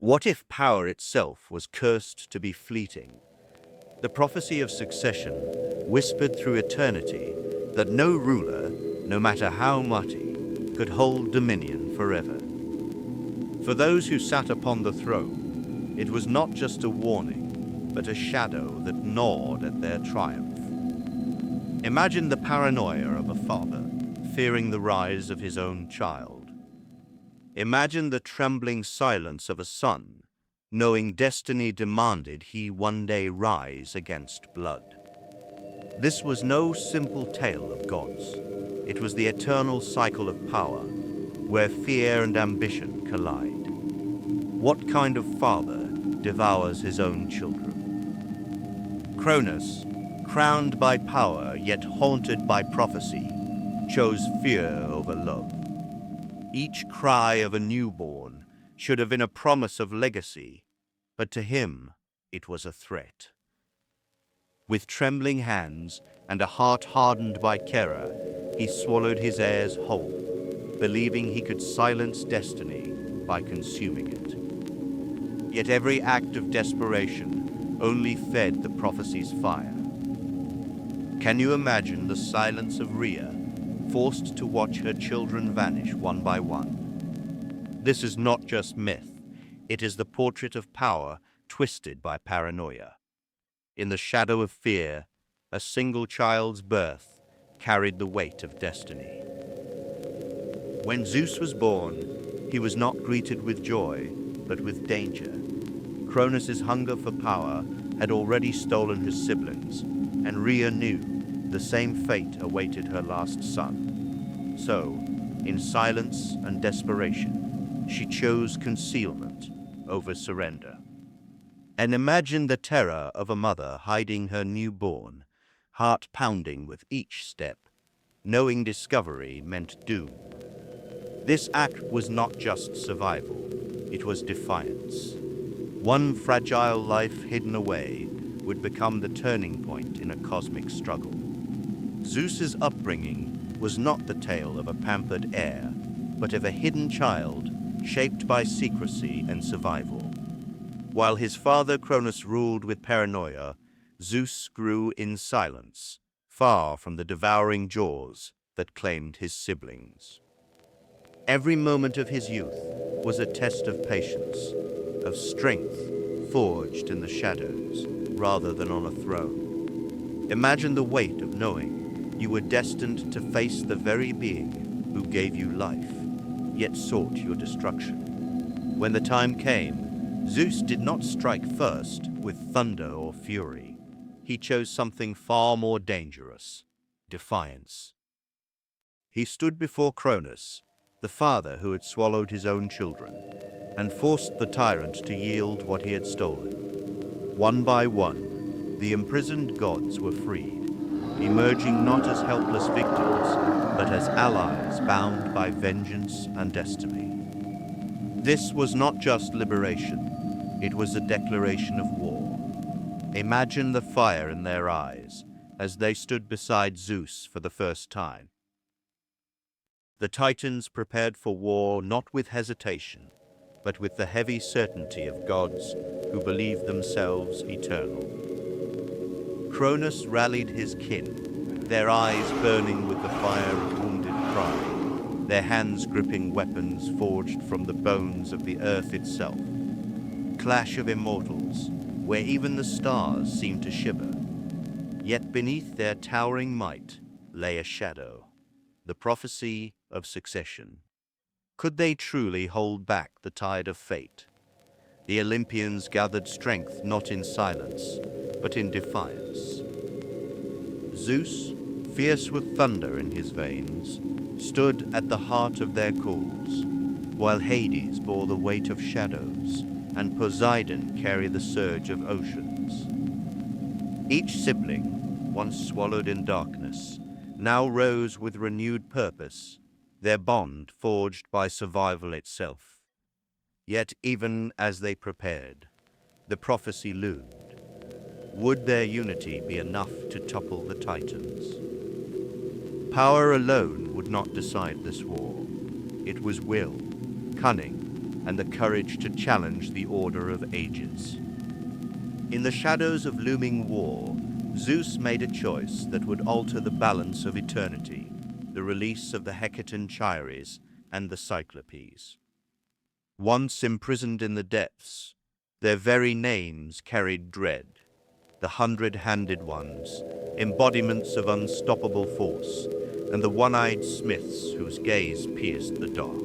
What if power itself was cursed to be fleeting? The prophecy of succession whispered through eternity that no ruler, no matter how mighty, could hold dominion forever. For those who sat upon the throne, it was not just a warning, but a shadow that gnawed at their triumph. Imagine the paranoia of a father fearing the rise of his own child. Imagine the trembling silence of a son, knowing destiny demanded he one day rise against blood. This was no simple tale of gods. It was the eternal cycle of power, where fear and ambition collide. What kind of father devours his own children? Cronus, crowned by power yet haunted by prophecy, chose fear over love. Each cry of a newborn should have been a promise of legacy, but to him it was a threat. With trembling hands and a heart hardened by terror, he swallowed his heirs whole, believing he could silence destiny by consuming it. Yet every act of desperation only fed the prophecy's fire. Can you imagine the silence of Rhea, forced to watch her children vanish one by one? This is not just myth, it is the portrait of power twisted by paranoia. In the shadow of fear, a single child's birth carried the weight of destiny. When Zeus was born, he was not greeted with joy, but with danger. Cronus's hunger for power had already stolen his siblings, and Rhea knew the same fate awaited her last son. So, in silence and desperation, she chose concealment over surrender. And imagine the terror of a mother hiding her newborn, heart pounding with each step, knowing discovery meant doom. This act was not just survival, it was defiance. One fragile life hidden away would become the turning point in a cosmic struggle. Zeus's upbringing was not the tale of a pampered heir, but of a hidden child shaped by secrecy and survival. While his father Cronus ruled with paranoia, Zeus grew in silence, far from the devouring jaws that claimed his siblings. Every moment of his youth was a test of patience, of strength forged in the shadows rather than on a throne. Imagine the weight of knowing you were destined to face the very being who gave you life, yet sought your destruction. When the time came, Zeus did not strike first with thunder or fury. He chose something far more dangerous: defiance. He stood before Cronus, the father who had swallowed his own children, and forced the tyrant to yield what he had stolen. One by one, the imprisoned gods were freed, emerging not as helpless victims, but as allies bound by vengeance and destiny. This was not just liberation, it was a declaration of war. Imagine the fire in their eyes as they stood beside Zeus for the first time. The Titans prepared for war not with hesitation, but with the heavy certainty of gods who believed themselves eternal. Cronus rallied his kin, their eyes burning with the fire of wounded pride, their hands gripping weapons forged from the bones of the earth itself. Clash of immortals, where even the stars seemed to shiver. Yet beneath their towering might lay a shadow, the prophecy of succession. Could they truly hold back the tide of fate? The Olympians gathered strength not in silence, but in defiance. Zeus, fierce with thunder in his veins, stood at the heart of their cause, while Hades bore the weight of shadows, and Poseidon carried the surge of oceans. Each sibling, once swallowed in darkness, now rose with renewed purpose, their bond forged by survival itself. Yet even as they prepared, the prophecy loomed. Would their unity be enough to topple the Titans? Power alone would not decide this war. It was will, cunning, and the courage to challenge the order of ages. In the shadows of looming war, Zeus made a choice that would alter the balance of eternity, the release of the Hecaton Chiares and the Cyclopes. Once imprisoned in the depths, their very names carried dread. The 100-handed ones, embodiments of unstoppable force, and the one-eyed smiths whose gaze pierced the dark.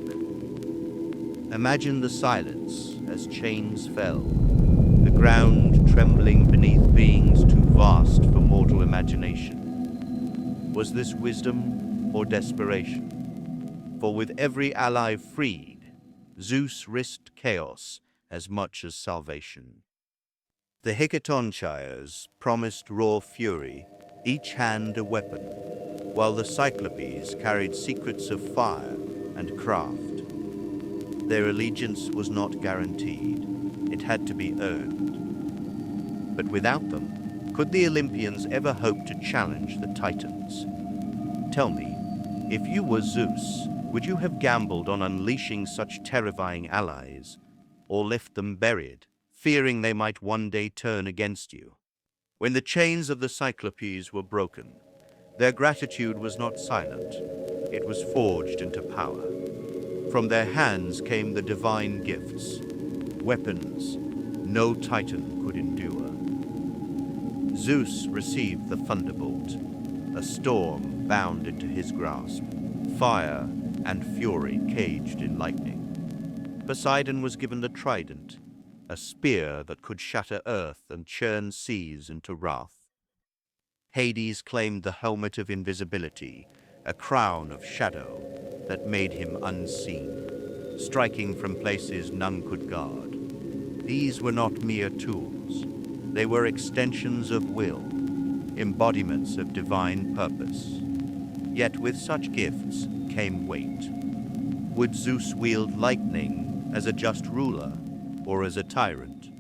Imagine the silence as chains fell, the ground trembling beneath beings too vast for mortal imagination. Was this wisdom or desperation? For with every ally freed, Zeus risked chaos as much as salvation. The Hecaton Chiares promised raw fury, each hand a weapon, while the Cyclopes carried secrets of fire and craft. Their allegiance was not guaranteed, it had to be earned. But without them, could the Olympians ever hope to challenge the Titans? Tell me, if you were Zeus, would you have gambled on unleashing such terrifying allies, or left them buried, fearing they might one day turn against you? When the chains of the Cyclopes were broken, their gratitude was not silent, it was forged into power. From their hands came the divine gifts, weapons no Titan could endure. Zeus received the thunderbolt, a storm bound into his grasp, fire and fury caged in lightning. Poseidon was given the trident, a spear that could shatter earth and churn seas into wrath. Hades claimed the helmet of invisibility, a crown of shadow that made him unseen, striking from places none could guard. These were not mere tools. They were extensions of will, embodiments of divine purpose. Yet with such gifts came weight. Would Zeus wield lightning as a just ruler or as a tyrant?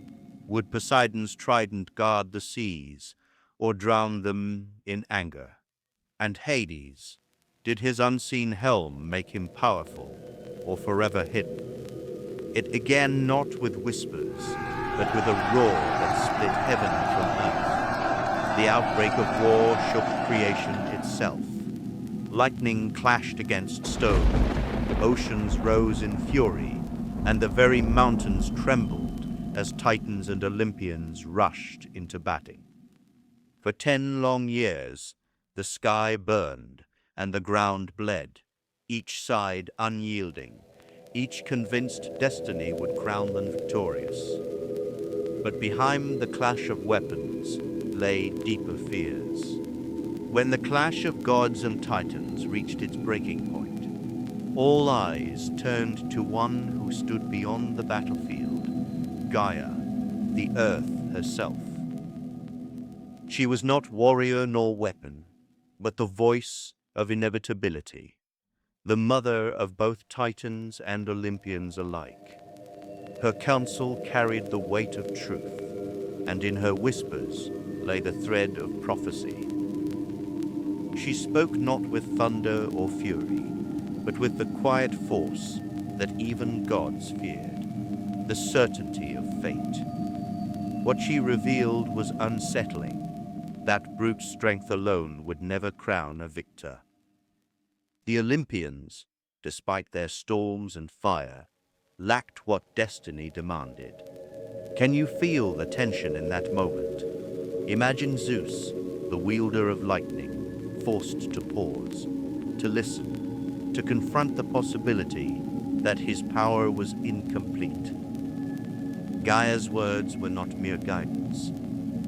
Would Poseidon's trident guard the seas or drown them in anger? And Hades, did his unseen helm make him powerful or forever hidden? It began not with whispers, but with a roar that split heaven from earth. The outbreak of war shook creation itself. Lightning clashed against stone, oceans rose in fury, and the very mountains trembled as Titans and Olympians rushed into battle. For 10 long years, the sky burned and the ground bled, each side unyielding, each convinced destiny would crown them victorious. But behind the clash of weapons lay deeper fears. When the clash of gods and titans reached its breaking point, all eyes turned to one who stood beyond the battlefield, Gaia, the earth herself. She was not warrior nor weapon, but the voice of inevitability, the mother of both Titans and Olympians alike. Her counsel carried the weight of truth, and in her whispers lay the thread of prophecy. She spoke not with thunder or fury, but with the quiet force that even gods feared, the certainty of fate. What she revealed was unsettling. That brute strength alone would never crown a victor. The Olympians, despite their storms and fire, lacked what destiny demanded. Can you feel the tension in that moment? Imagine Zeus, the wielder of lightning, forced to pause, to listen, to confront the possibility that his power was incomplete. Gaia's words were not mere guidance.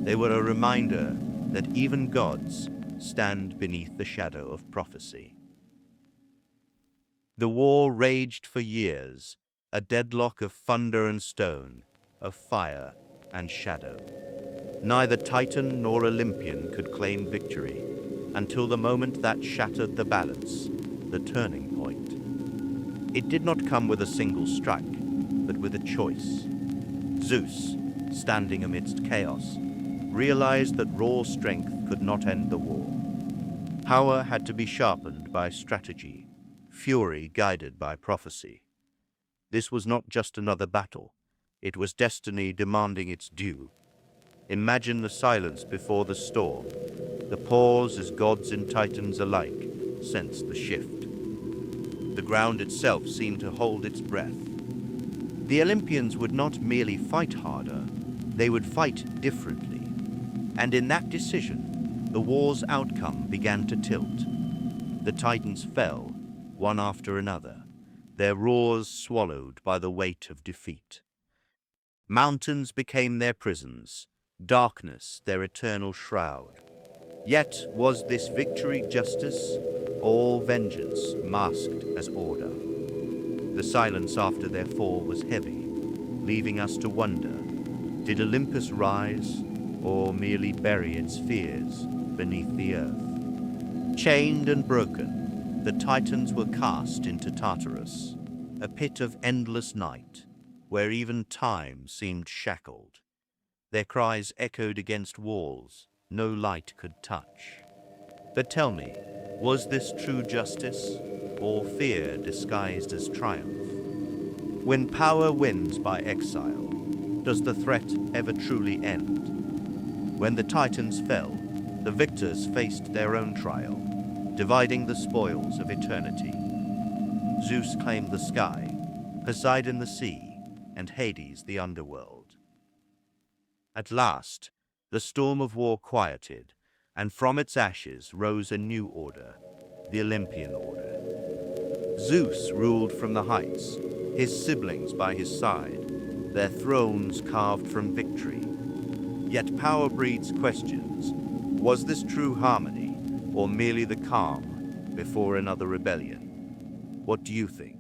They were a reminder that even gods stand beneath the shadow of prophecy. The war raged for years, a deadlock of thunder and stone, of fire and shadow. Neither Titan nor Olympian could claim victory until the moment that shattered the balance, the turning point. It did not come with a single strike, but with a choice. Zeus, standing amidst chaos, realized that raw strength could not end the war. Power had to be sharpened by strategy, fury guided by prophecy. This was not just another battle. It was destiny demanding its due. Imagine the silence before the storm, the pause as gods and titans alike sensed the shift. The ground itself seemed to hold its breath. The Olympians would not merely fight harder, they would fight differently. And in that decision, the war's outcome began to tilt. The titans fell, one after another, their roars swallowed by the weight of defeat. Mountains became their prisons, darkness their eternal shroud. Yet was this victory justice, or vengeance masked as order? The silence after their fall was heavy, leaving us to wonder, did Olympus rise, or merely bury its fears beneath the earth? Chained and broken, the Titans were cast into Tartarus, a pit of endless night, where even time seemed shackled. Their cries echoed against walls no light could touch. But tell me, was this true justice, or fear disguised as triumph? When power wins by exile, does the threat ever truly end? When the Titans fell, the victors faced their own trial, dividing the spoils of eternity. Zeus claimed the sky, Poseidon the sea, and Hades the underworld. At last, the storm of war quieted, and from its ashes rose a new order, the Olympian order. Zeus ruled from the heights, his siblings by his side, their thrones carved from victory. Yet power breeds questions. Was this true harmony, or merely the calm before another rebellion? What do you think?